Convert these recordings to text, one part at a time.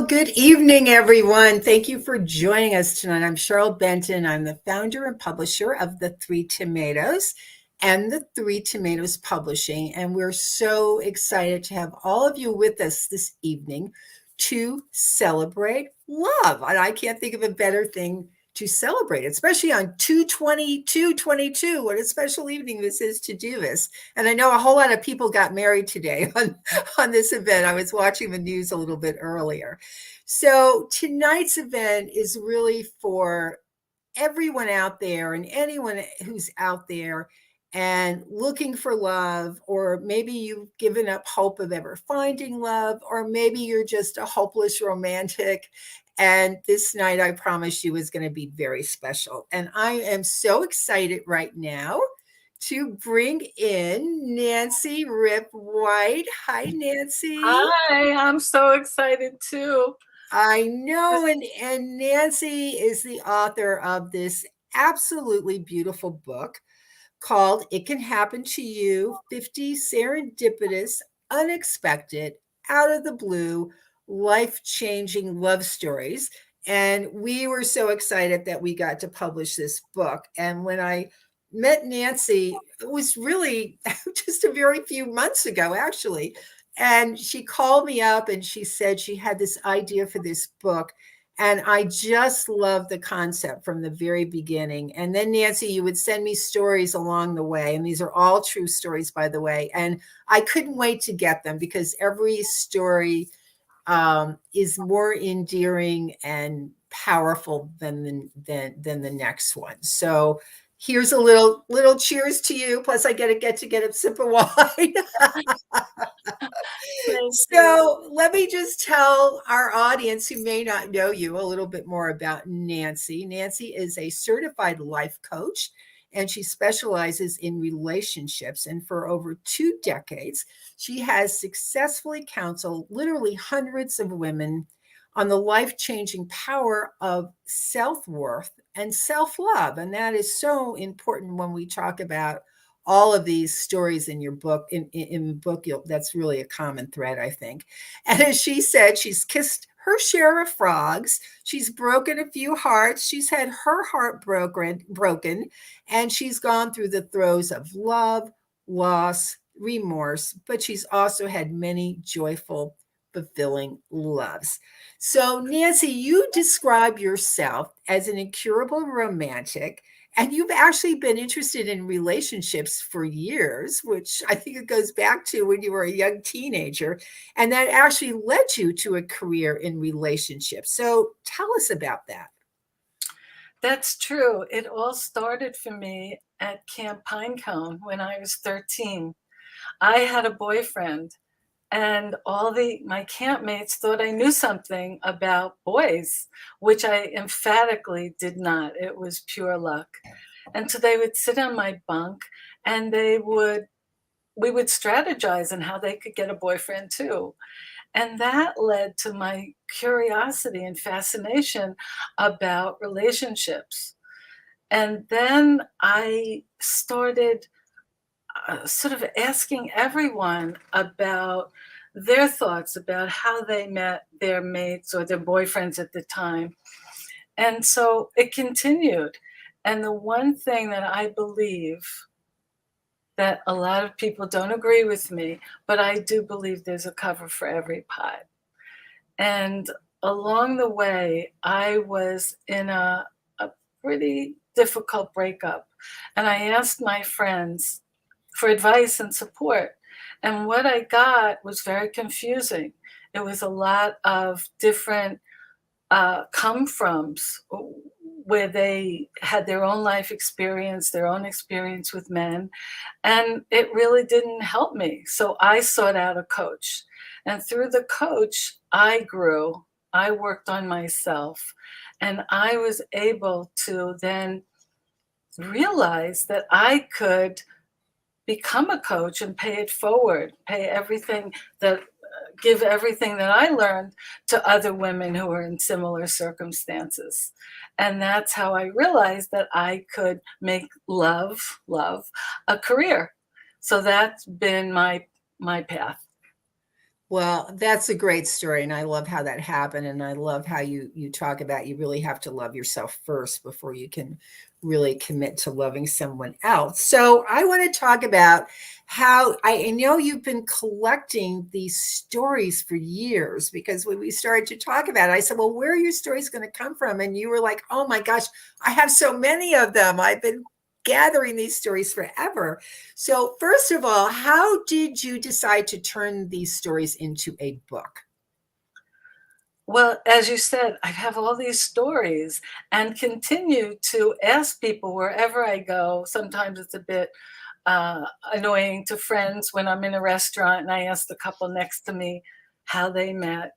good evening, everyone. Thank you for joining us tonight. I'm Cheryl Benton. I'm the founder and publisher of The Three Tomatoes and The Three Tomatoes Publishing. And we're so excited to have all of you with us this evening to celebrate love. And I can't think of a better thing to celebrate, especially on 2/22/22. What a special evening this is to do this. And I know a whole lot of people got married today on this event. I was watching the news a little bit earlier. So tonight's event is really for everyone out there and anyone who's out there and looking for love, or maybe you've given up hope of ever finding love, or maybe you're just a hopeless romantic. And this night, I promise you, is going to be very special. And I am so excited right now to bring in Nancy Ripp White. Hi, Nancy. Hi, I'm so excited too. I know, and Nancy is the author of this absolutely beautiful book called It Can Happen to You, 50 Serendipitous, Unexpected, Out of the Blue, Life-Changing Love Stories. And we were so excited that we got to publish this book. And when I met Nancy, it was really just a very few months ago, actually. And she called me up and she said she had this idea for this book. And I just love the concept from the very beginning. And then, Nancy, you would send me stories along the way. And these are all true stories, by the way. And I couldn't wait to get them because every story is more endearing and powerful than the next one. So here's a little cheers to you. Plus, I get to get a sip of wine. So let me just tell our audience who may not know you a little bit more about Nancy. Nancy is a certified life coach, and she specializes in relationships. And for over 2 decades, she has successfully counseled literally hundreds of women on the life-changing power of self-worth and self-love. And that is so important when we talk about all of these stories in your book. In the book, that's really a common thread, I think. And as she said, she's kissed her share of frogs. She's broken a few hearts. She's had her heart broken, and she's gone through the throes of love, loss, remorse, but she's also had many joyful, fulfilling loves. So, Nancy, you describe yourself as an incurable romantic, and you've actually been interested in relationships for years, which I think it goes back to when you were a young teenager. And that actually led you to a career in relationships. So tell us about that. That's true. It all started for me at Camp Pinecone when I was 13. I had a boyfriend, and my campmates thought I knew something about boys, which I emphatically did not. It was pure luck. And so they would sit on my bunk, and we would strategize on how they could get a boyfriend too. And that led to my curiosity and fascination about relationships. And then I started sort of asking everyone about their thoughts about how they met their mates or their boyfriends at the time. And so it continued. And the one thing that I believe that a lot of people don't agree with me, but I do believe there's a cover for every pot. And along the way, I was in a pretty difficult breakup. And I asked my friends for advice and support. And what I got was very confusing. It was a lot of different come-froms where they had their own life experience, their own experience with men, and it really didn't help me. So I sought out a coach. And through the coach, I grew, I worked on myself, and I was able to then realize that I could become a coach and pay it forward, give everything that I learned to other women who are in similar circumstances. And that's how I realized that I could make love, a career. So that's been my path. Well, that's a great story, and I love how that happened, and I love how you talk about you really have to love yourself first before you can really commit to loving someone else. So I want to talk about how I know you've been collecting these stories for years, because when we started to talk about it, I said, "Well, where are your stories going to come from?" And you were like, "Oh my gosh, I have so many of them. I've been gathering these stories forever." So, first of all, how did you decide to turn these stories into a book? Well, as you said, I have all these stories and continue to ask people wherever I go. Sometimes it's a bit annoying to friends when I'm in a restaurant and I ask the couple next to me how they met.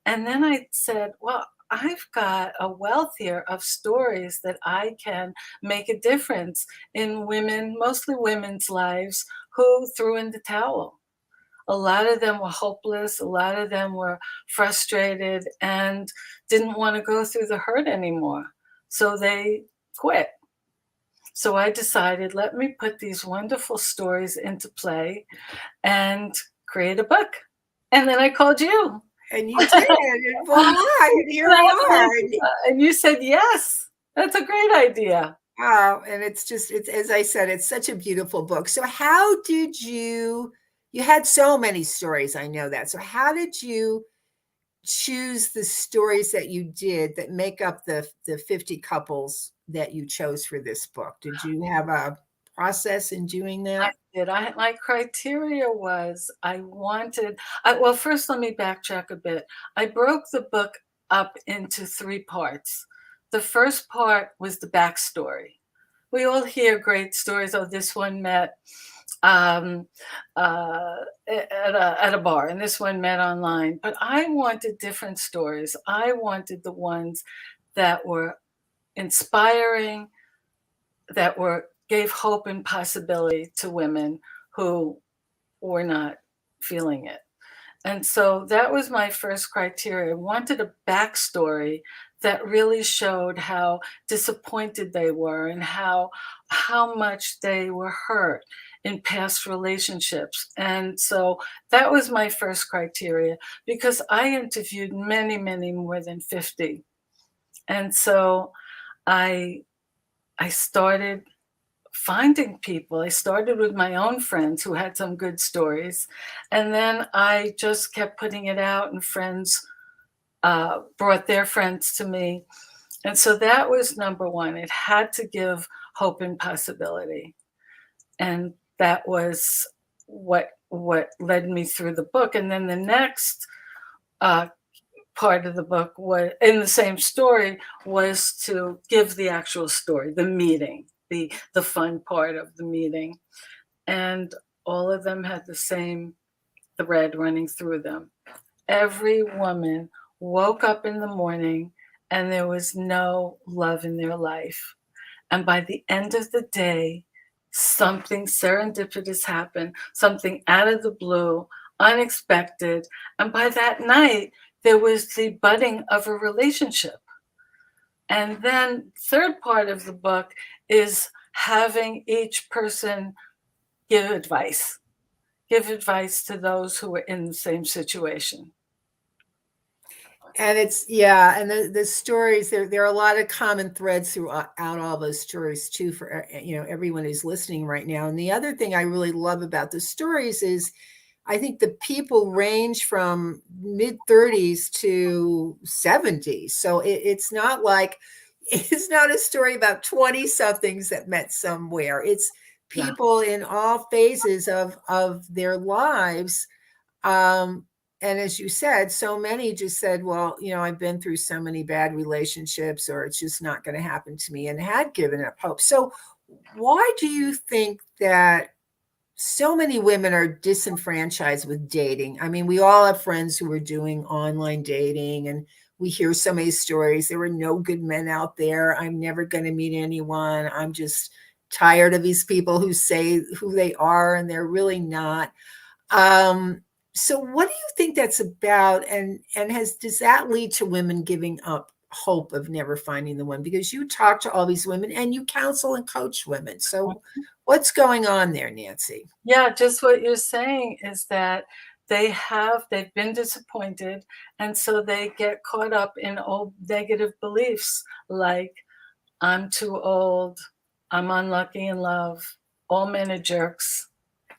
And then I said, well, I've got a wealth here of stories that I can make a difference in women, mostly women's lives, who threw in the towel. A lot of them were hopeless, a lot of them were frustrated and didn't want to go through the hurt anymore. So they quit. So I decided, let me put these wonderful stories into play and create a book. And then I called you. And you did, and voila, and here And I we was are. like, and you said, yes, that's a great idea. And it's just, it's, as I said, it's such a beautiful book. So, how did you had so many stories, I know that. So, how did you choose the stories that you did that make up the 50 couples that you chose for this book? Did you have a process in doing I that? did. My criteria was well, first let me backtrack a bit. I broke the book up into 3 parts. The first part was the backstory. We all hear great stories. Oh, this one met um, at a bar, and this one met online. But I wanted different stories. I wanted the ones that were inspiring, that were gave hope and possibility to women who were not feeling it. And so that was my first criteria. I wanted a backstory that really showed how disappointed they were and how much they were hurt in past relationships. And so that was my first criteria because I interviewed many, many more than 50. And so I I started finding people. I started with my own friends who had some good stories, and then I just kept putting it out, and friends brought their friends to me. And so that was number one. It had to give hope and possibility. And that was what led me through the book. And then the next uh, part of the book was in the same story was to give the actual story, the meeting, the fun part of the meeting. And all of them had the same thread running through them. Every woman woke up in the morning and there was no love in their life. And by the end of the day, something serendipitous happened, something out of the blue, unexpected. And by that night, there was the budding of a relationship. And then, third part of the book is having each person give advice. Give advice to those who are in the same situation. And it's, yeah, and the stories, there are a lot of common threads throughout all those stories too, for everyone who's listening right now. And the other thing I really love about the stories is I think the people range from mid-30s to 70s. So it's not like it's not a story about 20 somethings that met somewhere. It's Yeah. people in all phases of their lives. um and as you said, so many just said, well, I've been through so many bad relationships, or it's just not going to happen to me, and had given up hope. So why do you think that so many women are disenfranchised with dating? I mean, we all have friends who are doing online dating, and we hear so many stories. There were no good men out there. I'm never going to meet anyone. I'm just tired of these people who say who they are and they're really not. Um, so what do you think that's about? And does that lead to women giving up hope of never finding the one? Because you talk to all these women and you counsel and coach women. So what's going on there, Nancy? Yeah, just what you're saying is that they've been disappointed, and so they get caught up in old negative beliefs like, I'm too old, I'm unlucky in love, all men are jerks.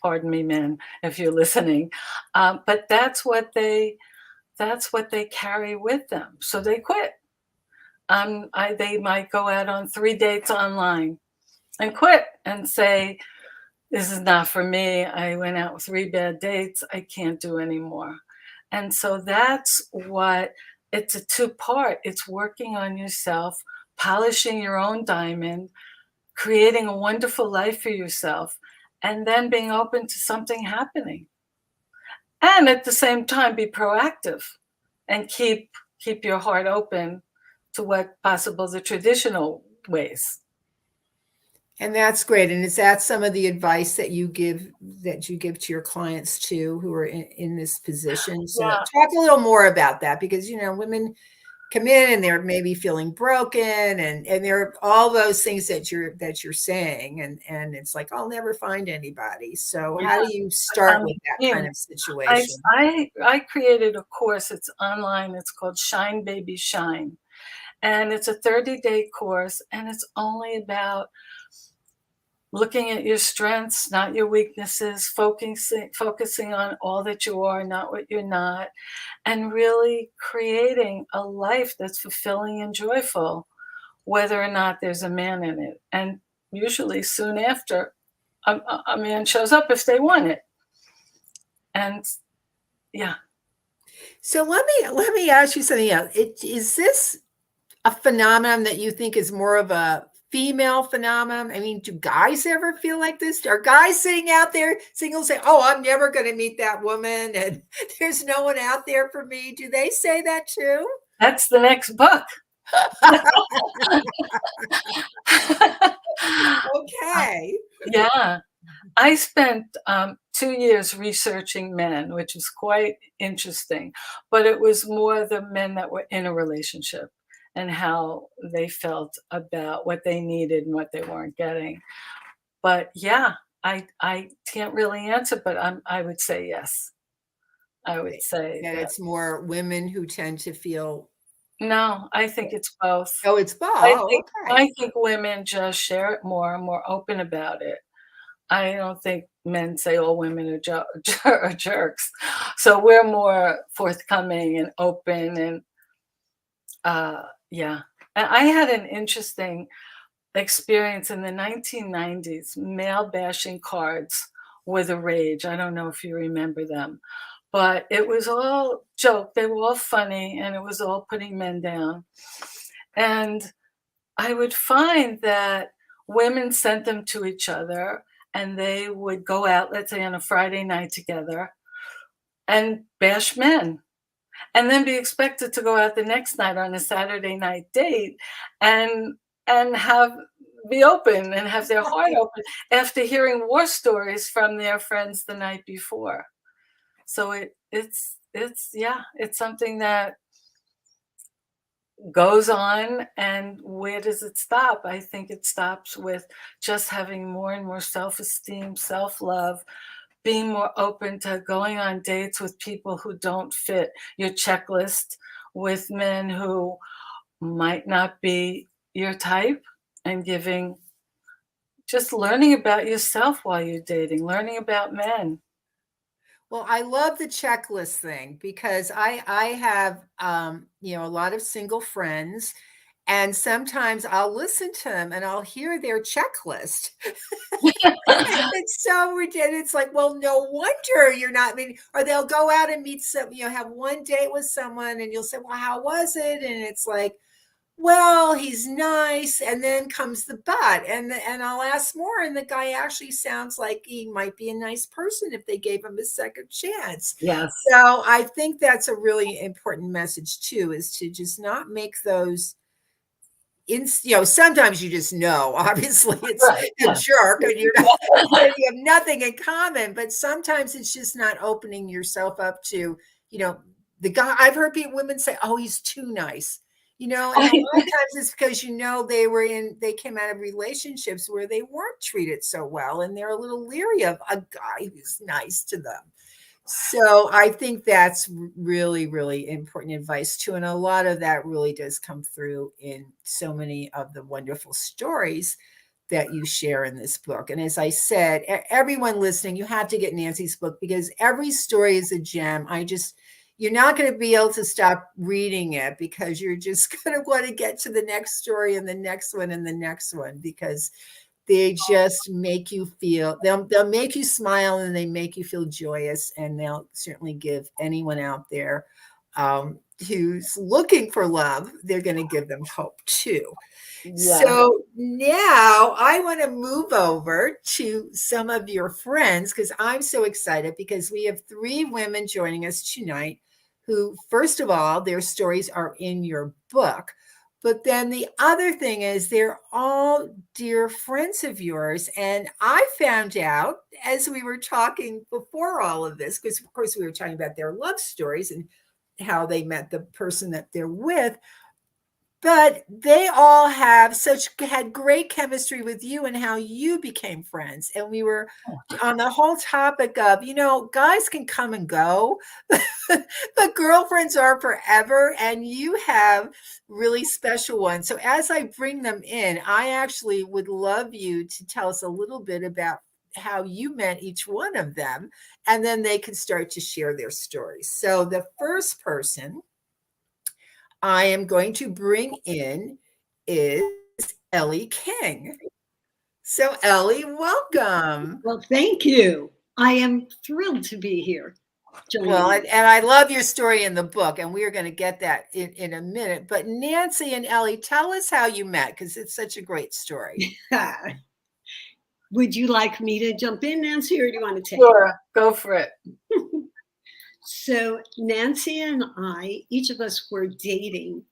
Pardon me, men, if you're listening. But that's what they carry with them. So they quit. They might go out on 3 dates online and quit and say, this is not for me. I went out with 3 bad dates. I can't do anymore. And so that's what it's a two-part. It's working on yourself, polishing your own diamond, creating a wonderful life for yourself, and then being open to something happening. And at the same time, be proactive and keep your heart open to what possible the traditional ways. And that's great. And is that some of the advice that you give to your clients too, who are in this position? So Yeah, talk a little more about that, because women come in and they're maybe feeling broken, and there are all those things that you're saying, and it's like, I'll never find anybody. So how do you start with that kind of situation? I created a course. It's online. It's called Shine Baby Shine. And it's a 30-day course, and it's only about looking at your strengths, not your weaknesses, focusing on all that you are, not what you're not, and really creating a life that's fulfilling and joyful, whether or not there's a man in it. And usually soon after, a man shows up if they want it. And yeah. So let me ask you something else. Is this a phenomenon that you think is more of a female phenomenon? I mean, do guys ever feel like this? Are guys sitting out there single say, "Oh, I'm never going to meet that woman, and there's no one out there for me"? Do they say that too? That's the next book. Okay. Yeah. I spent 2 years researching men, which was quite interesting, but it was more the men that were in a relationship and how they felt about what they needed and what they weren't getting. But yeah, I can't really answer, but I would say yes. I would say That that. it's more women who tend to feel. No, I think it's both. Oh, it's I oh, think okay. I think women just share it more and more open about it. I don't think men say all women are are jerks. So we're more forthcoming and open and yeah. And I had an interesting experience in the 1990s. Male bashing cards were the rage. I don't know if you remember them, but it was all joke. They were all funny, and it was all putting men down. And I would find that women sent them to each other, and they would go out, let's say on a Friday night together, and bash men, and then be expected to go out the next night on a Saturday night date and have be open and have their heart open after hearing war stories from their friends the night before. So it's yeah, it's something that goes on. And where does it stop? I think it stops with just having more and more self-esteem, self-love, being more open to going on dates with people who don't fit your checklist, with men who might not be your type, and just learning about yourself while you're dating, learning about men. Well, I love the checklist thing, because I have a lot of single friends, and sometimes I'll listen to them and I'll hear their checklist. It's so ridiculous. It's like, well, no wonder you're not meeting. Or they'll go out and meet have one date with someone, and you'll say, "Well, how was it?" And it's like, well, he's nice, and then comes the but, and I'll ask more, and the guy actually sounds like he might be a nice person if they gave him a second chance. Yes. So I think that's a really important message too, is to just not make those sometimes you just know, obviously it's Right. a Yeah. jerk and you have nothing in common, but sometimes it's just not opening yourself up to, the guy. I've heard women say, "Oh, he's too nice." And a lot of times it's because they came out of relationships where they weren't treated so well, and they're a little leery of a guy who's nice to them. So I think that's really, really important advice too. And a lot of that really does come through in so many of the wonderful stories that you share in this book. And as I said, everyone listening, you have to get Nancy's book because every story is a gem. You're not going to be able to stop reading it because you're just going to want to get to the next story and the next one and the next one because they just make you feel, they'll make you smile and they make you feel joyous, and they'll certainly give anyone out there who's looking for love, they're going to give them hope too. Yeah. So now I want to move over to some of your friends because I'm so excited because we have 3 women joining us tonight who, first of all, their stories are in your book. But then the other thing is they're all dear friends of yours. And I found out as we were talking before all of this, because of course we were talking about their love stories and how they met the person that they're with, but they all had great chemistry with you and how you became friends. And we were on the whole topic of, guys can come and go, but girlfriends are forever. And you have really special ones. So as I bring them in, I actually would love you to tell us a little bit about how you met each one of them. And then they can start to share their stories. So the first person I am going to bring in is Ellie King. So, Ellie, welcome. Well, thank you. I am thrilled to be here. Well, and I love your story in the book, and we are going to get that in a minute. But Nancy and Ellie, tell us how you met because it's such a great story. Would you like me to jump in, Nancy, or do you want to take Sure, go for it. So Nancy and I, each of us were dating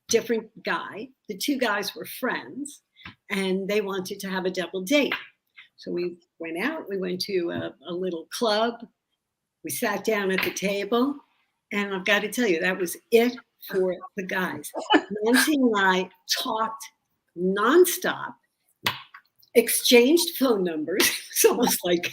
different guy. The 2 guys were friends, and they wanted to have a double date. So we went out. We went to a little club. We sat down at the table, and I've got to tell you, that was it for the guys. Nancy and I talked nonstop, exchanged phone numbers. It's almost like,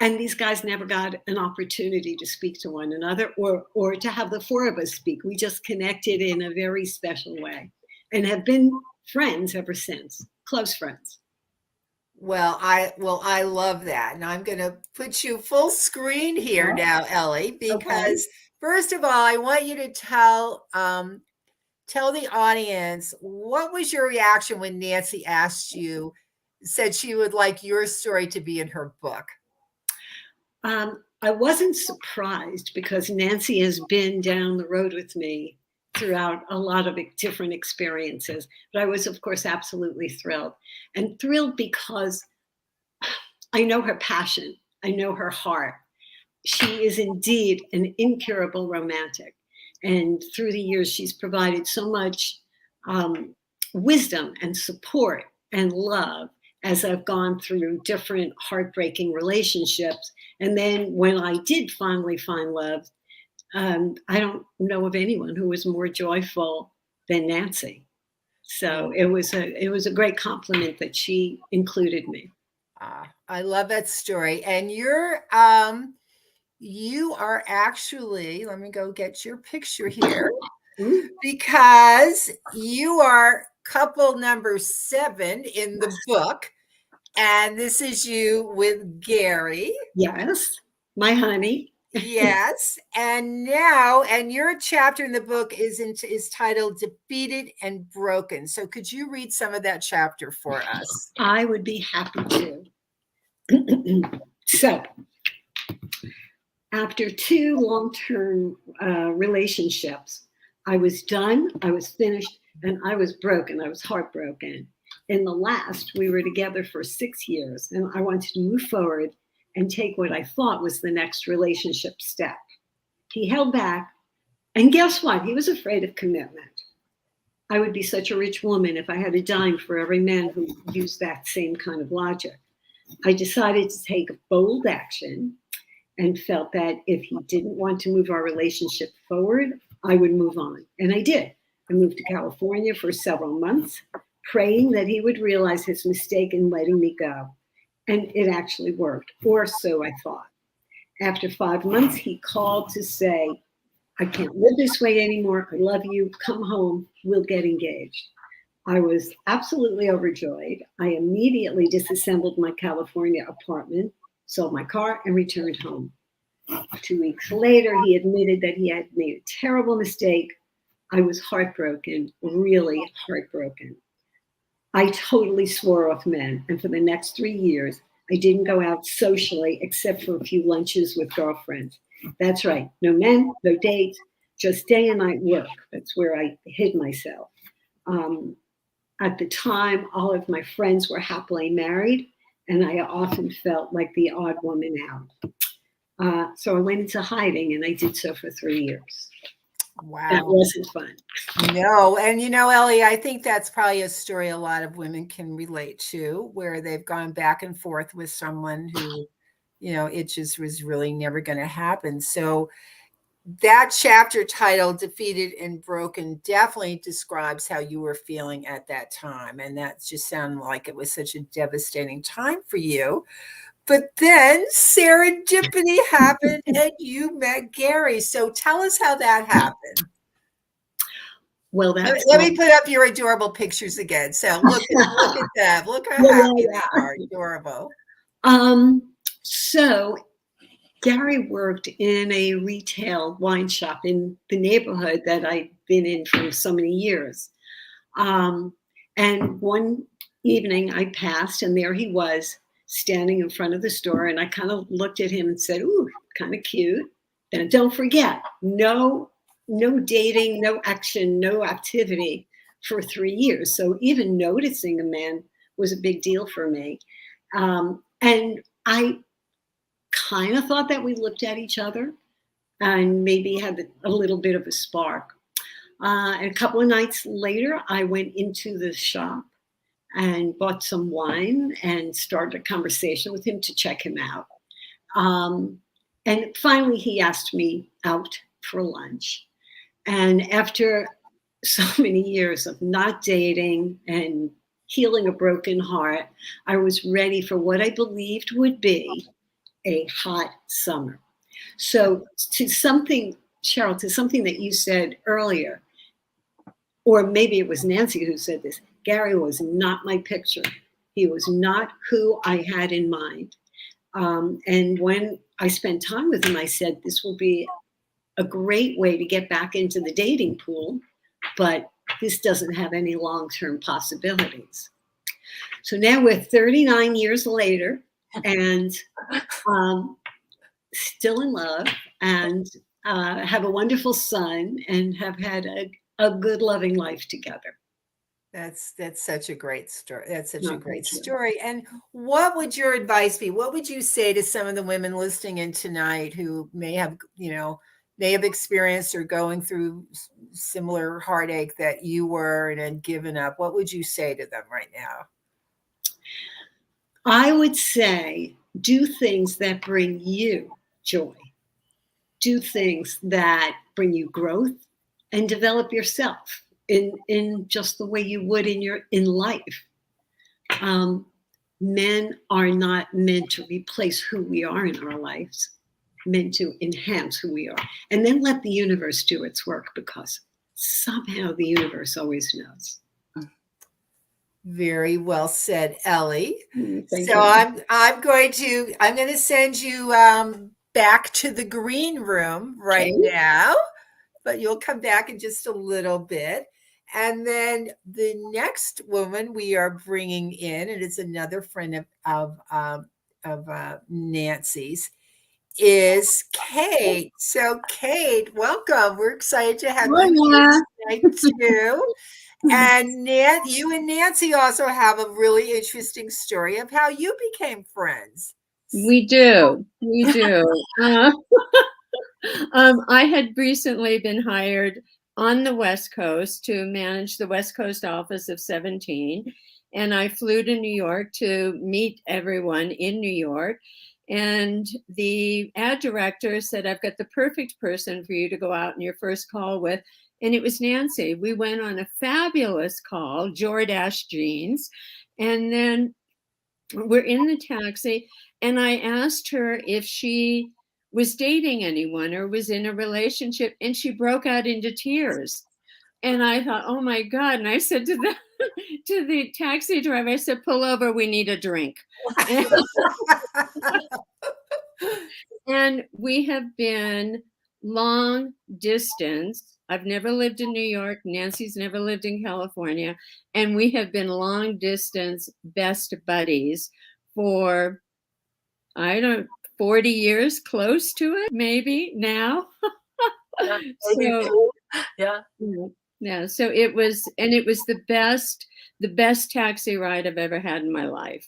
and these guys never got an opportunity to speak to one another or to have the 4 of us speak. We just connected in a very special way and have been friends ever since, close friends. Well, I love that. And I'm going to put you full screen here now, Ellie, because first of all, I want you to tell the audience, what was your reaction when Nancy said she would like your story to be in her book? I wasn't surprised because Nancy has been down the road with me throughout a lot of different experiences. But I was, of course, absolutely thrilled. And thrilled because I know her passion. I know her heart. She is indeed an incurable romantic. And through the years, she's provided so much wisdom and support and love as I've gone through different heartbreaking relationships. And then when I did finally find love, I don't know of anyone who was more joyful than Nancy. So it was a great compliment that she included me. I love that story. And you are actually, let me go get your picture here, because you are couple number 7 in the book. And this is you with Gary. Yes, my honey. Yes. And your chapter in the book is titled Defeated and Broken. So could you read some of that chapter for us? I would be happy to. So, after 2 long-term relationships, I was done, I was finished, and I was broken. I was heartbroken. In the last, we were together for 6 years, and I wanted to move forward and take what I thought was the next relationship step. He held back, and guess what? He was afraid of commitment. I would be such a rich woman if I had a dime for every man who used that same kind of logic. I decided to take bold action and felt that if he didn't want to move our relationship forward, I would move on. And I did. I moved to California for several months, praying that he would realize his mistake in letting me go. And it actually worked, or so I thought. After 5 months, he called to say, I can't live this way anymore. I love you. Come home. We'll get engaged. I was absolutely overjoyed. I immediately disassembled my California apartment, sold my car, and returned home. 2 weeks later, he admitted that he had made a terrible mistake. I was heartbroken, really heartbroken. I totally swore off men. And for the next 3 years, I didn't go out socially except for a few lunches with girlfriends. That's right. No men, no dates, just day and night work. That's where I hid myself. At the time, all of my friends were happily married, and I often felt like the odd woman out. So I went into hiding, and I did so for 3 years. Wow. That wasn't fun. No. And Ellie, I think that's probably a story a lot of women can relate to, where they've gone back and forth with someone who, it just was really never going to happen. So that chapter titled Defeated and Broken definitely describes how you were feeling at that time. And that just sounded like it was such a devastating time for you. But then serendipity happened and you met Gary. So tell us how that happened. Well, that's let me put up your adorable pictures again. So look at them. Look how happy they are. Adorable. So Gary worked in a retail wine shop in the neighborhood that I'd been in for so many years. And one evening I passed, and there he was standing in front of the store, and I kind of looked at him and said, ooh, kind of cute. And don't forget, no dating, no action, no activity for 3 years. So even noticing a man was a big deal for me. And I kind of thought that we looked at each other and maybe had a little bit of a spark. And a couple of nights later, I went into the shop and bought some wine and started a conversation with him to check him out. And finally, he asked me out for lunch. And after so many years of not dating and healing a broken heart, I was ready for what I believed would be a hot summer. So to something, Cheryl, to something that you said earlier, or maybe it was Nancy who said this, Gary was not my picture. He was not who I had in mind. And when I spent time with him, I said, this will be a great way to get back into the dating pool, but this doesn't have any long-term possibilities. So now we're 39 years later and still in love and have a wonderful son and have had a good, loving life together. That's such a great story. That's such a great story. And what would your advice be? What would you say to some of the women listening in tonight who may have experienced or going through similar heartache that you were and had given up? What would you say to them right now? I would say do things that bring you joy. Do things that bring you growth and develop yourself in just the way you would in life. Men are not meant to replace who we are in our lives, meant to enhance who we are. And then let the universe do its work, because somehow the universe always knows. Very well said, Ellie. Thank so you. I'm going to send you back to the green room right now, but you'll come back in just a little bit. And then the next woman we are bringing in, and it's another friend of Nancy's, is Kate. So Kate, welcome. We're excited to have you here tonight too. And you and Nancy also have a really interesting story of how you became friends. We do. I had recently been hired on the West Coast to manage the West Coast office of 17. And I flew to New York to meet everyone in New York. And the ad director said, I've got the perfect person for you to go out on your first call with. And it was Nancy. We went on a fabulous call, Jordache jeans. And then we're in the taxi, and I asked her if she was dating anyone or was in a relationship, and she broke out into tears. And I thought, oh my God. And I said to the to the taxi driver, I said, pull over, we need a drink. And we have been long distance. I've never lived in New York. Nancy's never lived in California. And we have been long distance best buddies for, 40 years, close to it, maybe now. Yeah, maybe So, two. Yeah. yeah. So it was the best taxi ride I've ever had in my life.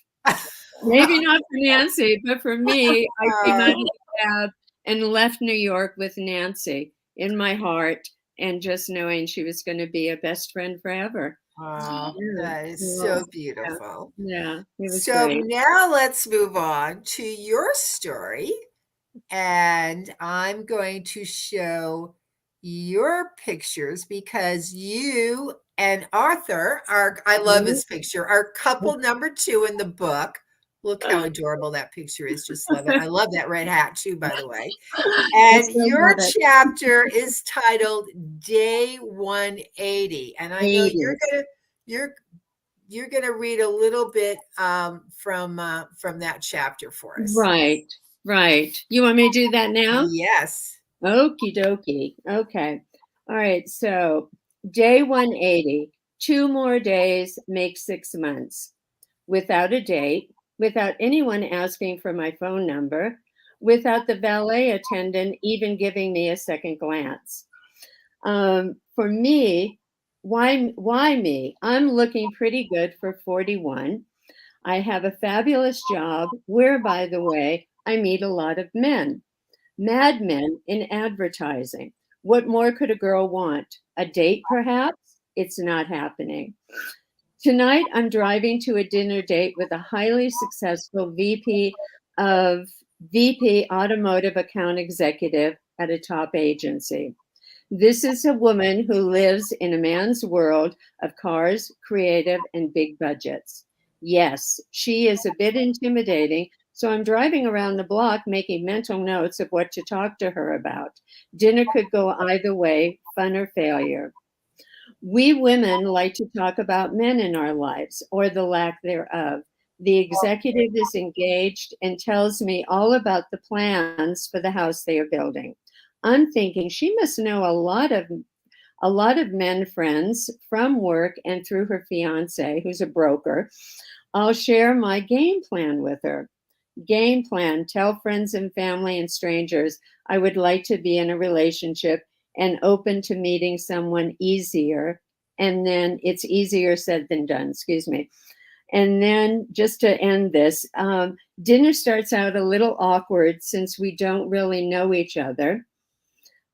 Maybe not for Nancy, but for me, I came out of the cab and left New York with Nancy in my heart, and just knowing she was going to be a best friend forever. Oh, that is Yeah. so beautiful. Yeah, it was So great. now let's move on to your story. And I'm going to show your pictures because you and Arthur are, I love his picture, are couple number 2 in the book. Look how adorable that picture is. Just love it. I love that red hat too, by the way. I And still your love it. chapter is titled Day 180. And I know 80. you're gonna read a little bit from that chapter for us. Right, right. You want me to do that now? Yes. Okie dokie. Okay. All right. So day 180, 2 more days make 6 months. Without a date, without anyone asking for my phone number, without the valet attendant even giving me a second glance. For me, why me? I'm looking pretty good for 41. I have a fabulous job where, by the way, I meet a lot of men. Mad Men in advertising. What more could a girl want? A date, perhaps? It's not happening. Tonight, I'm driving to a dinner date with a highly successful VP automotive account executive at a top agency. This is a woman who lives in a man's world of cars, creative, and big budgets. Yes, she is a bit intimidating, so I'm driving around the block making mental notes of what to talk to her about. Dinner could go either way, fun or failure. We women like to talk about men in our lives or the lack thereof. The executive is engaged and tells me all about the plans for the house they are building. I'm thinking she must know a lot of men friends from work and through her fiance, who's a broker. I'll share my game plan with her. Game plan, tell friends and family and strangers I would like to be in a relationship and open to meeting someone easier. And then it's easier said than done, excuse me. And then just to end this, dinner starts out a little awkward since we don't really know each other.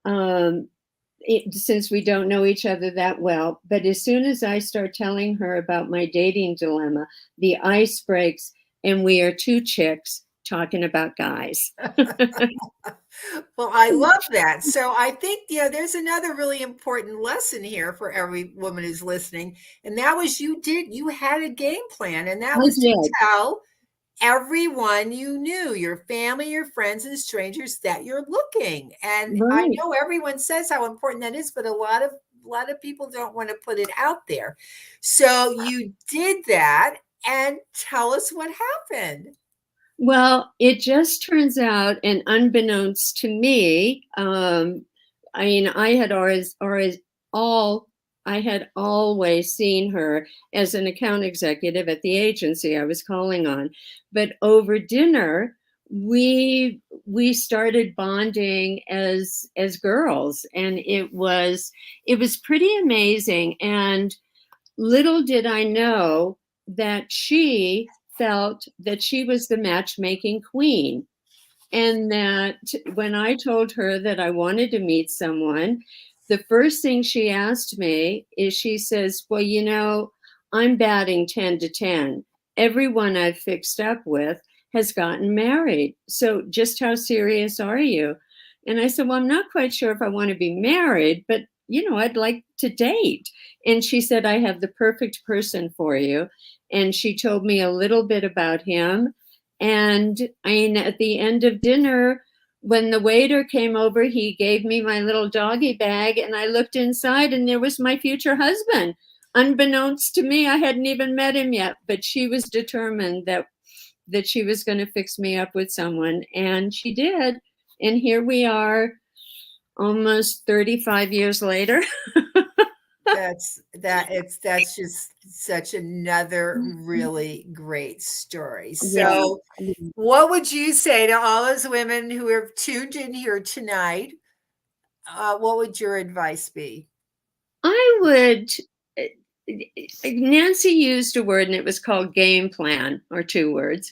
Since we don't know each other that well. But as soon as I start telling her about my dating dilemma, the ice breaks and we are 2 chicks talking about guys. Well, I love that. So I think, there's another really important lesson here for every woman who's listening. And that was you had a game plan, and that I was to did. tell everyone you knew, your family, your friends, and strangers, that you're looking. And I Right. know everyone says how important that is, but a lot of people don't want to put it out there. So you did that, and tell us what happened. Well, it just turns out, and unbeknownst to me, I had I had always seen her as an account executive at the agency I was calling on, but over dinner we started bonding as girls, and it was pretty amazing. And little did I know that she felt that she was the matchmaking queen. And that when I told her that I wanted to meet someone, the first thing she asked me is, she says, well, I'm batting 10 to 10. Everyone I've fixed up with has gotten married. So just how serious are you? And I said, well, I'm not quite sure if I want to be married, but I'd like to date. And she said, I have the perfect person for you. And she told me a little bit about him. And at the end of dinner, when the waiter came over, he gave me my little doggy bag, and I looked inside, and there was my future husband. Unbeknownst to me, I hadn't even met him yet, but she was determined that she was going to fix me up with someone, and she did. And here we are, almost 35 years later. That's just such another really great story. So what would you say to all those women who have tuned in here tonight? What would your advice be? I would. Nancy used a word, and it was called game plan, or 2 words.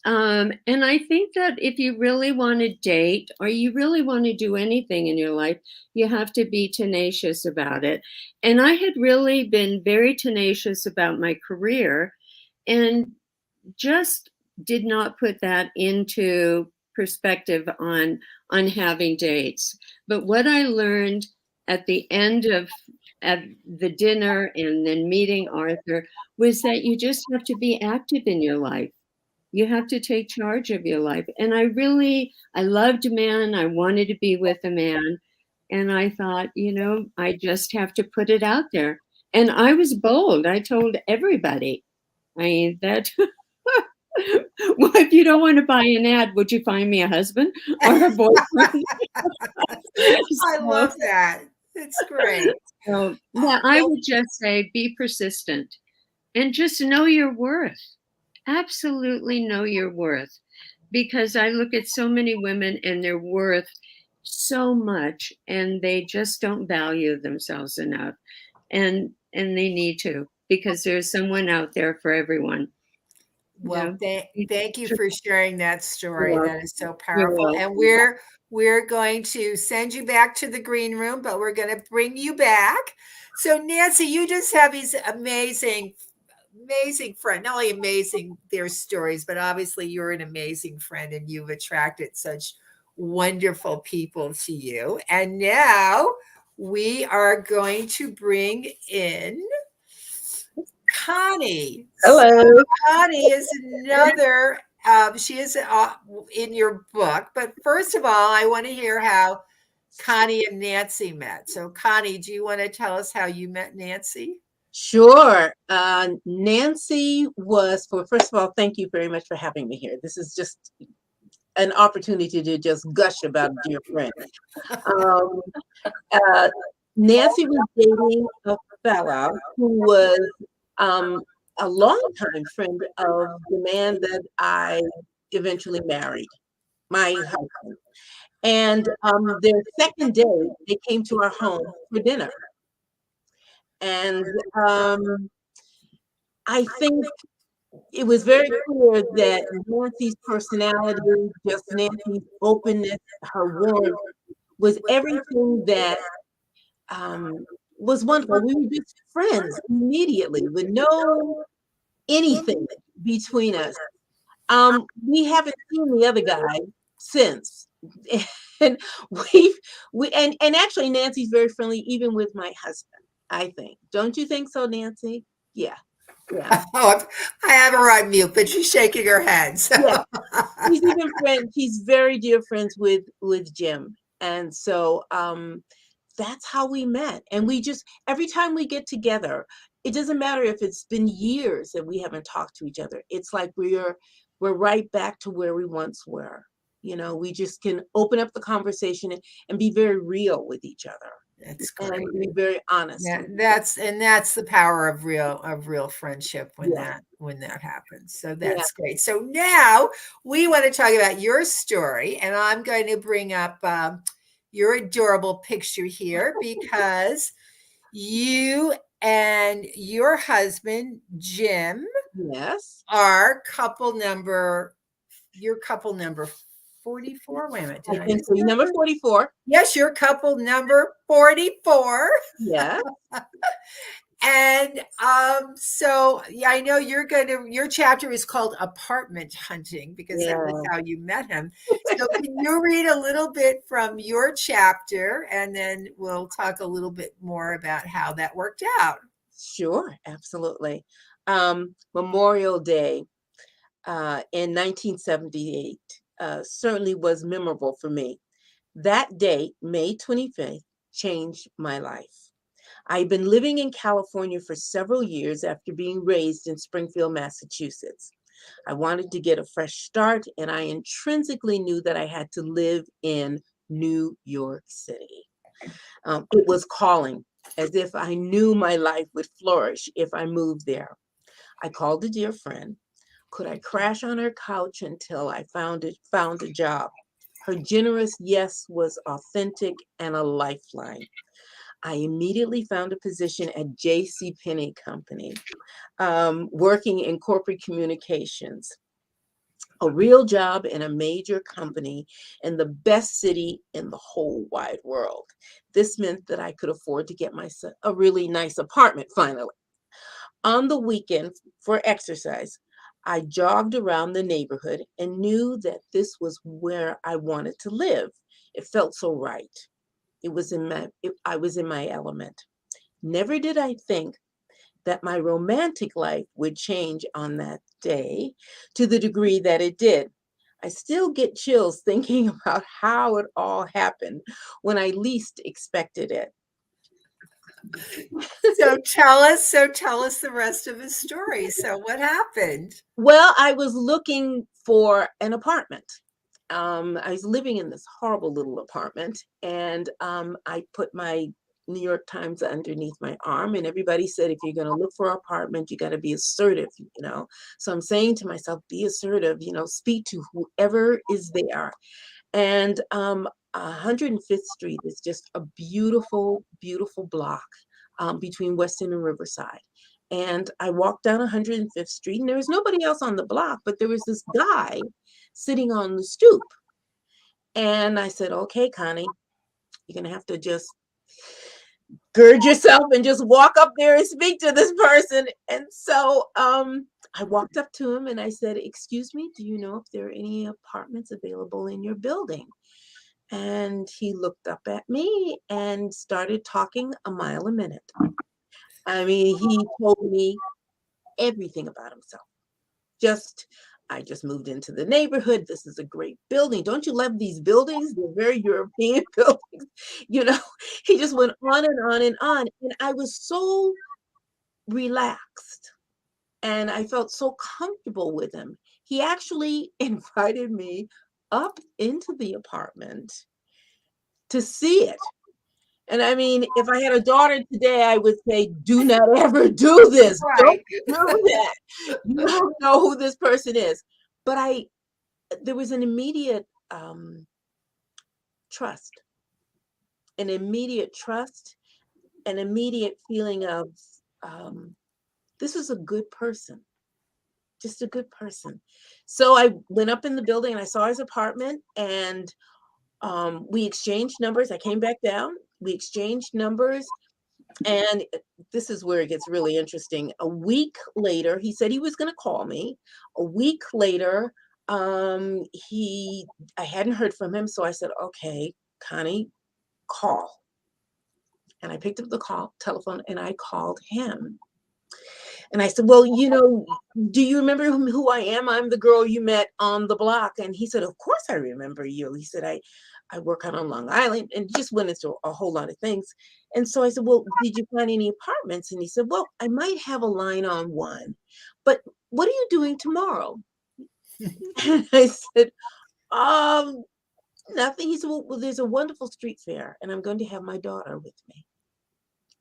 And I think that if you really want to date, or you really want to do anything in your life, you have to be tenacious about it. And I had really been very tenacious about my career, and just did not put that into perspective on having dates. But what I learned at the end of at the dinner and then meeting Arthur was that you just have to be active in your life. You have to take charge of your life. And I loved a man. I wanted to be with a man. And I thought, I just have to put it out there. And I was bold. I told everybody. That well, if you don't want to buy an ad, would you find me a husband or a boyfriend? I love that. It's great. So, yeah, I would just say be persistent and just know your worth. Absolutely know your worth. Because I look at so many women and they're worth so much, and they just don't value themselves enough. And they need to, because there's someone out there for everyone. Well, thank you for sharing that story. You're That is so powerful. And we're going to send you back to the green room, but we're going to bring you back. So Nancy, you just have these amazing friend, not only amazing their stories, but obviously you're an amazing friend, and you've attracted such wonderful people to you. And now we are going to bring in Connie. Hello. So Connie is another, she is in your book. But first of all, I want to hear how Connie and Nancy met. So Connie, do you want to tell us how you met Nancy? Sure. Nancy was, first of all, thank you very much for having me here. This is just an opportunity to just gush about a dear friend. Nancy was dating a fella who was a longtime friend of the man that I eventually married, my husband. And their second day, they came to our home for dinner. And I think it was very clear that Nancy's personality, just Nancy's openness, her warmth, was everything that was wonderful. We were just friends immediately with no anything between us. We haven't seen the other guy since. And and actually Nancy's very friendly even with my husband, I think. Don't you think so, Nancy? Yeah. Oh, I have her on mute, but she's shaking her head. So. Yeah. He's very dear friends with Jim. And so that's how we met. And we just, every time we get together, it doesn't matter if it's been years that we haven't talked to each other. It's like we're right back to where we once were. We just can open up the conversation and be very real with each other. That's great. And be very honest. Yeah, that's the power of real friendship when that happens. So that's great. So now we want to talk about your story, and I'm going to bring up your adorable picture here because you and your husband Jim, are couple number 44. Wait a minute. I think so. Number 44. Yes, you're couple number 44. Yeah. And so yeah, I know your chapter is called Apartment Hunting because that was Yeah, how you met him. So can you read a little bit from your chapter and then we'll talk a little bit more about how that worked out? sure, absolutely. Memorial Day in 1978 certainly was memorable for me. That date, May 25th, changed my life. I've been living in California for several years after being raised in Springfield, Massachusetts. I wanted to get a fresh start, and I intrinsically knew that I had to live in New York City. It was calling, as if I knew my life would flourish if I moved there. I called a dear friend. Could I crash on her couch until I found a job? Her generous yes was authentic and a lifeline. I immediately found a position at J.C. Penney Company, working in corporate communications, a real job in a major company in the best city in the whole wide world. This meant that I could afford to get myself a really nice apartment finally. On the weekend for exercise, I jogged around the neighborhood and knew that this was where I wanted to live. It felt so right. I was in my element. Never did I think that my romantic life would change on that day to the degree that it did. I still get chills thinking about how it all happened when I least expected it. Tell us the rest of his story. So what happened? Well, I was looking for an apartment. I was living in this horrible little apartment, and I put my New York Times underneath my arm, and everybody said, if you're going to look for an apartment, you got to be assertive, you know. So I'm saying to myself, be assertive, you know, speak to whoever is there. And 105th Street is just a beautiful, beautiful block between Weston and Riverside. And I walked down 105th Street, and there was nobody else on the block, but there was this guy sitting on the stoop. And I said, okay, Connie, you're going to have to just gird yourself and just walk up there and speak to this person. And so I walked up to him and I said, excuse me, do you know if there are any apartments available in your building? And he looked up at me and started talking a mile a minute. I mean, he told me everything about himself. Just, I just moved into the neighborhood. This is a great building. Don't you love these buildings? They're very European buildings. You know, he just went on and on and on. And I was so relaxed and I felt so comfortable with him. He actually invited me up into the apartment to see it. And I mean, if I had a daughter today, I would say, do not ever do this. Don't Right. do that. You don't know who this person is. But there was an immediate trust, an immediate trust, an immediate feeling of this is a good person, just a good person. So I went up in the building and I saw his apartment and we exchanged numbers. I came back down. We exchanged numbers. And this is where it gets really interesting. A week later, he said he was going to call me. A week later, I hadn't heard from him, so I said, "Okay, Connie, call." And I picked up the telephone, and I called him. And I said, "Well, you know, do you remember who I am? I'm the girl you met on the block." And he said, "Of course I remember you." He said, I work out on Long Island, and just went into a whole lot of things. And so I said, "Well, did you find any apartments?" And he said, "Well, I might have a line on one, but what are you doing tomorrow?" And I said, um, nothing. He said, well, there's a wonderful street fair, and I'm going to have my daughter with me.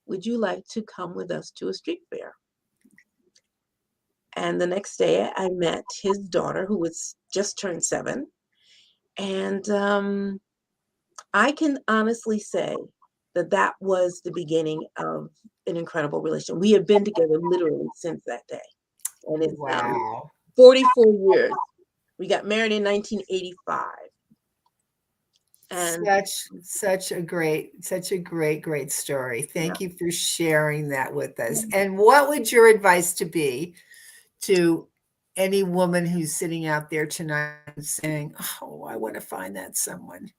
Would you like to come with us to a street fair? And the next day I met his daughter, who was just turned 7. And I can honestly say that that was the beginning of an incredible relationship. We have been together literally since that day. And it's Wow. 44 years. We got married in 1985. And Such a great story. Thank you for sharing that with us. And what would your advice to be to any woman who's sitting out there tonight saying, "Oh, I want to find that someone"?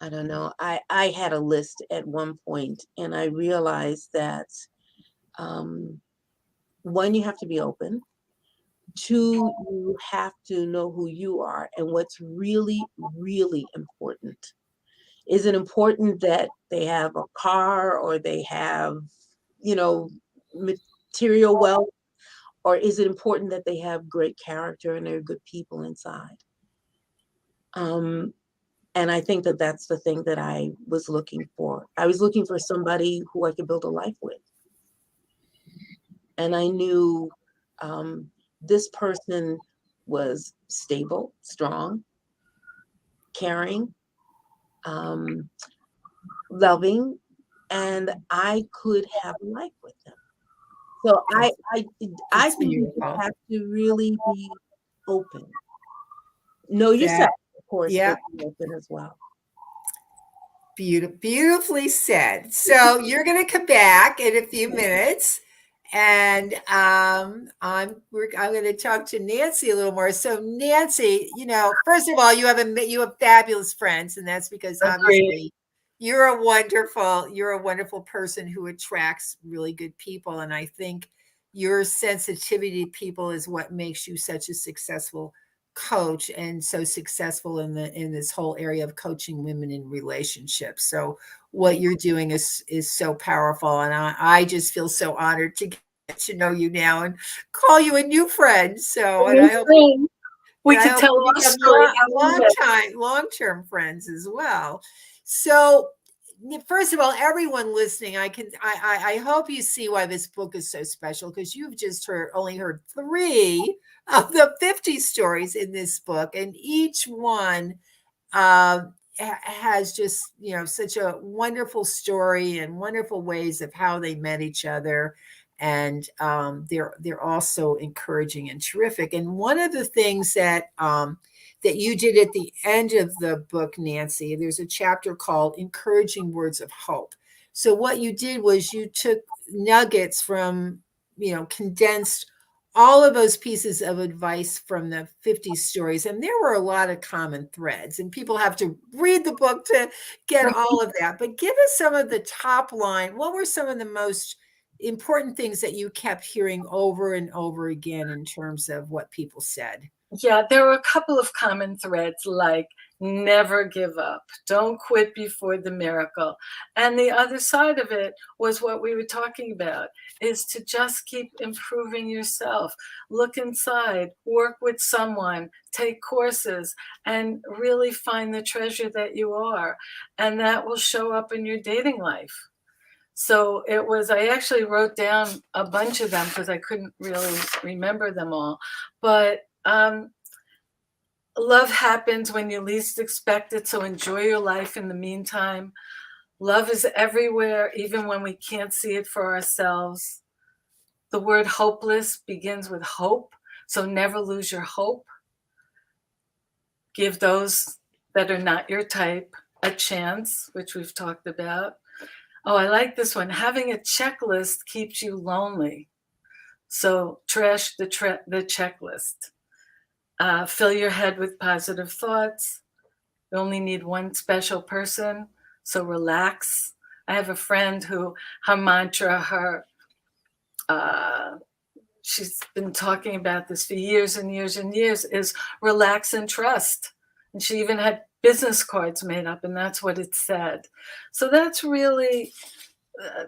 I don't know. I had a list at one point, and I realized that one, you have to be open. Two, you have to know who you are and what's really, really important. Is it important that they have a car or they have, you know, material wealth? Or is it important that they have great character and they're good people inside? And I think that that's the thing that I was looking for. I was looking for somebody who I could build a life with. And I knew this person was stable, strong, caring, loving, and I could have a life with them. So I That's think you beautiful. have to really be open. Know yourself, of course, Yeah. but be open as well. Beautifully said. So you're going to come back in a few minutes, and I'm going to talk to Nancy a little more. So Nancy, first of all, you have fabulous friends, and that's because obviously you're a wonderful person who attracts really good people, and I think your sensitivity to people is what makes you such a successful coach and so successful in this whole area of coaching women in relationships. So what you're doing is so powerful, and I just feel so honored to get to know you now and call you a new friend. So, and I hope we could tell we our become story. long-term friends as well. So first of all, everyone listening, I hope you see why this book is so special, because you've just only heard 3 of the 50 stories in this book, and each one has just such a wonderful story and wonderful ways of how they met each other, and they're also encouraging and terrific. And one of the things that you did at the end of the book, Nancy, there's a chapter called Encouraging Words of Hope. So what you did was you took nuggets from, condensed all of those pieces of advice from the 50 stories. And there were a lot of common threads, and people have to read the book to get all of that. But give us some of the top line. What were some of the most important things that you kept hearing over and over again in terms of what people said? Yeah, there were a couple of common threads, like never give up, don't quit before the miracle. And the other side of it was what we were talking about, is to just keep improving yourself. Look inside, work with someone, take courses, and really find the treasure that you are. And that will show up in your dating life. So I actually wrote down a bunch of them because I couldn't really remember them all. But love happens when you least expect it, so enjoy your life in the meantime. Love is everywhere, even when we can't see it for ourselves. The word hopeless begins with hope, so never lose your hope. Give those that are not your type a chance, which we've talked about. Oh, I like this one. Having a checklist keeps you lonely. So trash the checklist. Fill your head with positive thoughts. You only need one special person, so relax. I have a friend who her mantra, she's been talking about this for years and years and years, is relax and trust. And she even had business cards made up, and that's what it said. So that's really,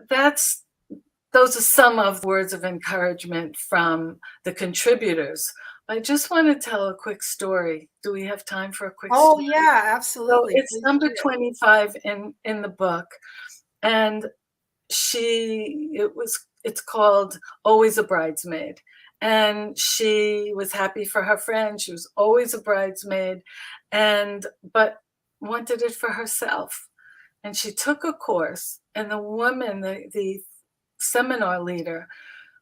those are some of the words of encouragement from the contributors. I just want to tell a quick story. Do we have time for a quick story? Oh, yeah, So absolutely. it's Please number do. 25 in the book. And it's called Always a Bridesmaid. And she was happy for her friend. She was always a bridesmaid, but wanted it for herself. And she took a course, and the woman, the seminar leader,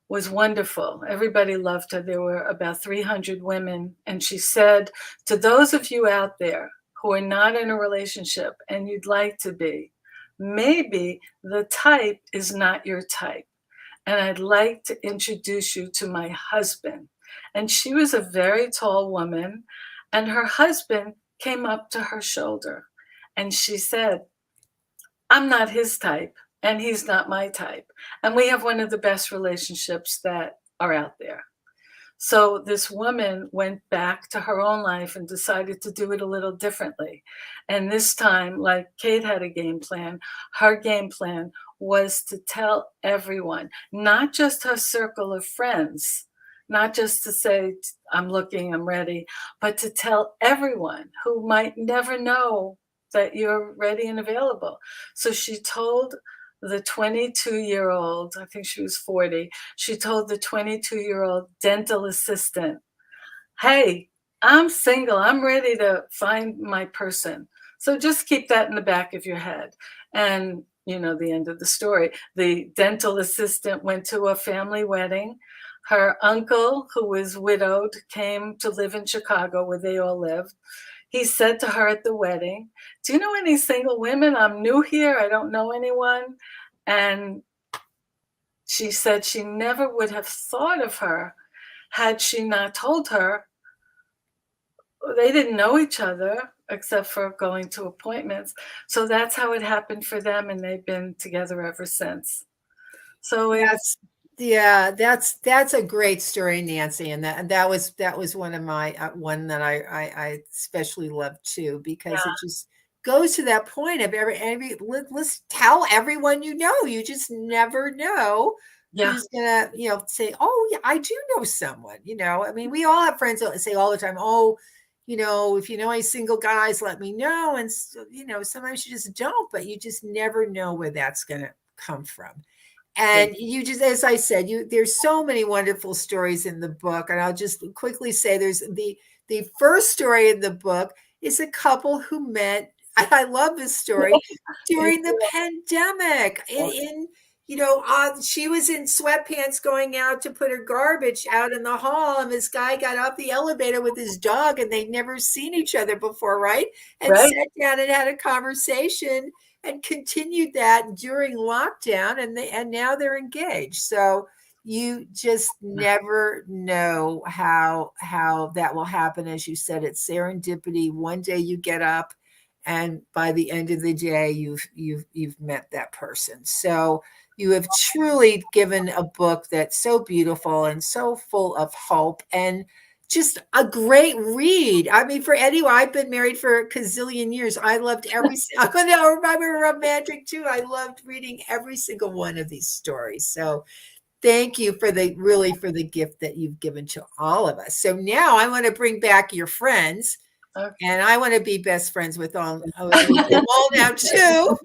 was wonderful. Everybody loved her. There were about 300 women. And she said, to those of you out there who are not in a relationship and you'd like to be, maybe the type is not your type. And I'd like to introduce you to my husband. And she was a very tall woman, and her husband came up to her shoulder. And she said, I'm not his type, and he's not my type. And we have one of the best relationships that are out there. So this woman went back to her own life and decided to do it a little differently. And this time, like Kate had a game plan, her game plan was to tell everyone, not just her circle of friends, not just to say, I'm looking, I'm ready, but to tell everyone who might never know that you're ready and available. So she told the 22-year-old, I think she was 40, she told the 22-year-old dental assistant, hey, I'm single, I'm ready to find my person. So just keep that in the back of your head. And you know the end of the story. The dental assistant went to a family wedding. Her uncle, who was widowed, came to live in Chicago where they all lived. He said to her at the wedding, do you know any single women? I'm new here, I don't know anyone. And she said she never would have thought of her had she not told her. They didn't know each other except for going to appointments. So that's how it happened for them, and they've been together ever since. So it's that's a great story, Nancy, and that was one of my one that I especially love too, because it just goes to that point of let's tell everyone you know. You just never know who's gonna say, oh yeah, I do know someone. I mean, we all have friends that say all the time, oh, if you know any single guys, let me know. And sometimes you just don't, but you just never know where that's gonna come from. And you just, as I said, there's so many wonderful stories in the book. And I'll just quickly say there's the first story in the book is a couple who met. I love this story during the pandemic. She was in sweatpants going out to put her garbage out in the hall, and this guy got off the elevator with his dog, and they'd never seen each other before, right? And sat down and had a conversation and continued that during lockdown, and now they're engaged. So you just never know how that will happen. As you said, it's serendipity. One day you get up, and by the end of the day, you've met that person. So you have truly given a book that's so beautiful and so full of hope, and just a great read. I mean, for anyone, I've been married for a gazillion years. I loved every. I'm romantic too. I loved reading every single one of these stories. So, thank you for the gift that you've given to all of us. So now I want to bring back your friends. Okay. And I want to be best friends with them all now too,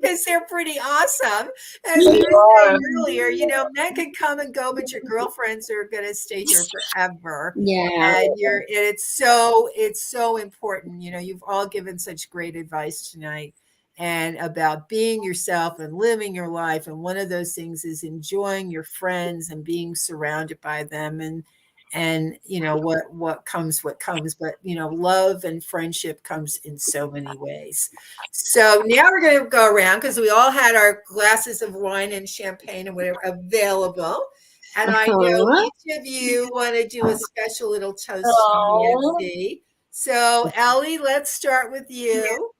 because they're pretty awesome. As you were saying earlier, men can come and go, but your girlfriends are going to stay here forever. Yeah, and it's so important. You've all given such great advice tonight, and about being yourself and living your life. And one of those things is enjoying your friends and being surrounded by them, and what comes, but love and friendship comes in so many ways. So now we're going to go around, because we all had our glasses of wine and champagne and whatever available, and I know each of you want to do a special little toast to Nancy. So Ellie, let's start with you.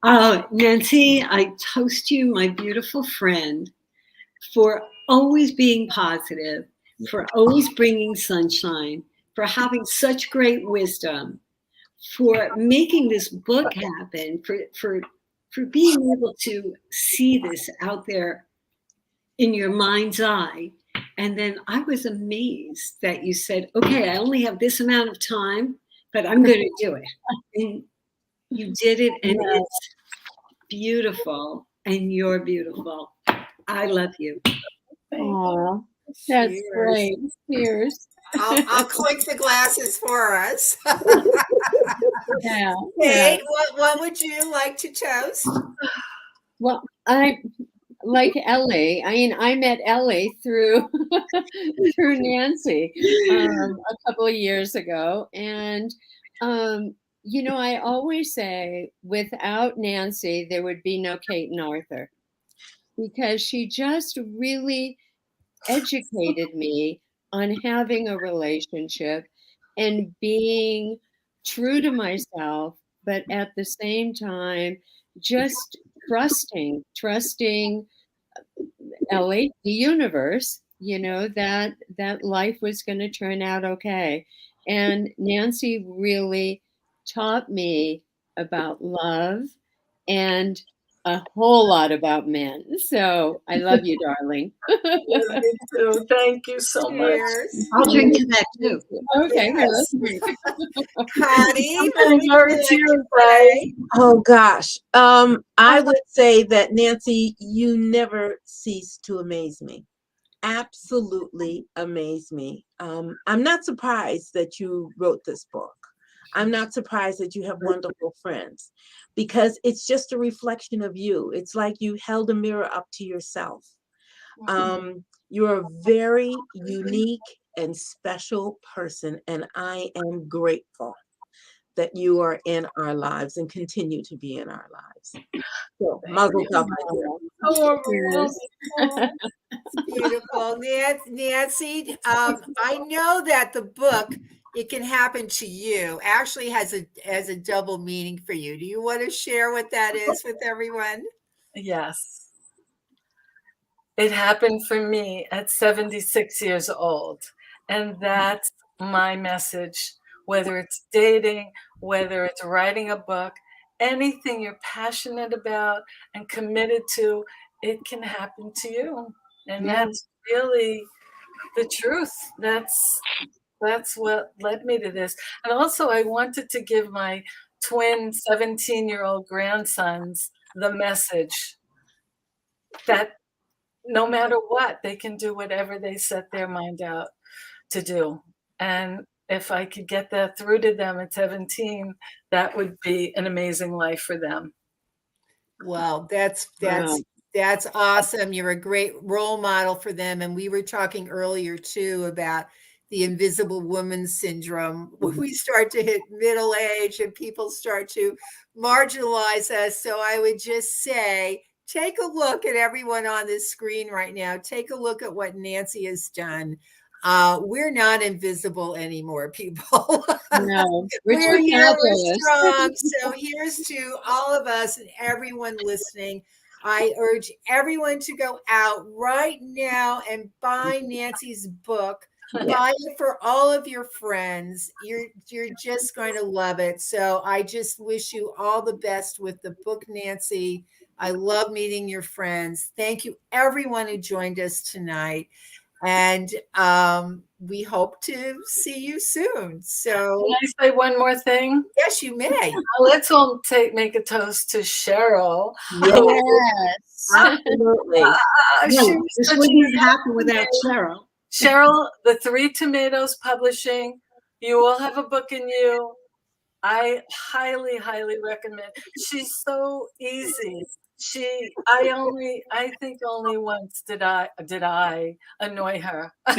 Nancy, I toast you, my beautiful friend, for always being positive, for always bringing sunshine, for having such great wisdom, for making this book happen, for being able to see this out there in your mind's eye. And then I was amazed that you said, okay, I only have this amount of time, but I'm going to do it. And you did it, and it's beautiful, and you're beautiful. I love you. Oh, that's great. Cheers. I'll clink the glasses for us. Yeah. Kate, what would you like to toast? Well, I like Ellie. I mean, I met Ellie through Nancy a couple of years ago, and you know, I always say without Nancy, there would be no Kate and Arthur, because she just really educated me on having a relationship and being true to myself, but at the same time, just trusting Ellie, the universe, you know, that life was going to turn out okay. And Nancy really taught me about love and a whole lot about men. So I love you, darling. Love you too. Thank you so much. Cheers. I'll drink to that too. Okay, well, Yes. let's drink. Connie, I'm what would very you like to tears, say? Oh gosh. I would say that Nancy, you never cease to amaze me. Absolutely amaze me. I'm not surprised that you wrote this book. I'm not surprised that you have wonderful friends, because it's just a reflection of you. It's like you held a mirror up to yourself. You're a very unique and special person, and I am grateful that you are in our lives and continue to be in our lives. So, mazel tov, my dear. Oh, Beautiful. Nancy, I know that the book, It Can Happen to You, actually has a double meaning for you. Do you want to share what that is with everyone? yes. It happened for me at 76 years old. And that's my message, whether it's dating, whether it's writing a book, anything you're passionate about and committed to, it can happen to you. And Yeah. that's really the truth. That's what led me to this. And also I wanted to give my twin 17-year-old grandsons the message that no matter what, they can do whatever they set their mind out to do. And if I could get that through to them at 17, that would be an amazing life for them. Well, that's Wow. awesome. You're a great role model for them. And we were talking earlier too about the invisible woman syndrome. When we start to hit middle age and people start to marginalize us. So I would just say, take a look at everyone on this screen right now. Take a look at what Nancy has done. We're not invisible anymore, people. No, we're We're too here, we're fabulous. strong. So here's to all of us and everyone listening. I urge everyone to go out right now and buy Nancy's book. Buy it for all of your friends. You're just going to love it. So I just wish you all the best with the book, Nancy. I love meeting your friends. Thank you, everyone who joined us tonight. And we hope to see you soon. So, Can I say one more thing? yes, you may. Let's all make a toast to Cheryl. Yes, Yes. absolutely. She No, was this such a wouldn't happen without Cheryl. Cheryl, the Three Tomatoes Publishing, you all have a book in you. I highly, highly recommend. She's so easy. I think only once did I annoy her. I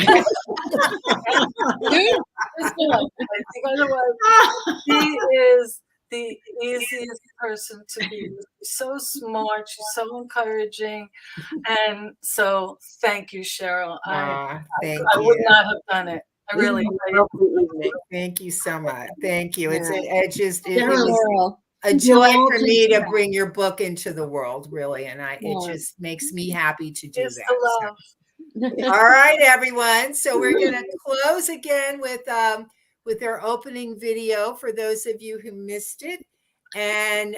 think otherwise, she is the easiest person to be with. She's so smart. She's so encouraging. And so thank you, Cheryl. Thank I would you. not have done it. I really. Thank you so much. Thank you. It Cheryl, was Girl. a you're joy all for me to considered. bring your book into the world, really. And it Yeah. just makes me happy to do It's that. the So. love. All right, everyone. So we're going to close again with our opening video for those of you who missed it. And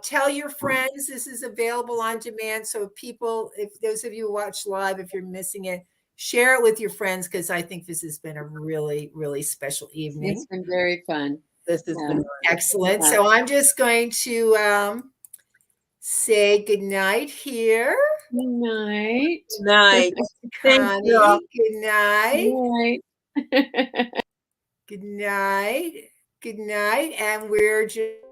tell your friends this is available on demand. So if those of you who watch live, if you're missing it, share it with your friends, because I think this has been a really, really special evening. It's been very fun. This has been Excellent. Yeah. So I'm just going to say good night here. Good night. nice. Thank Connie, you. good night. Good night. Good night. Good night. And we're just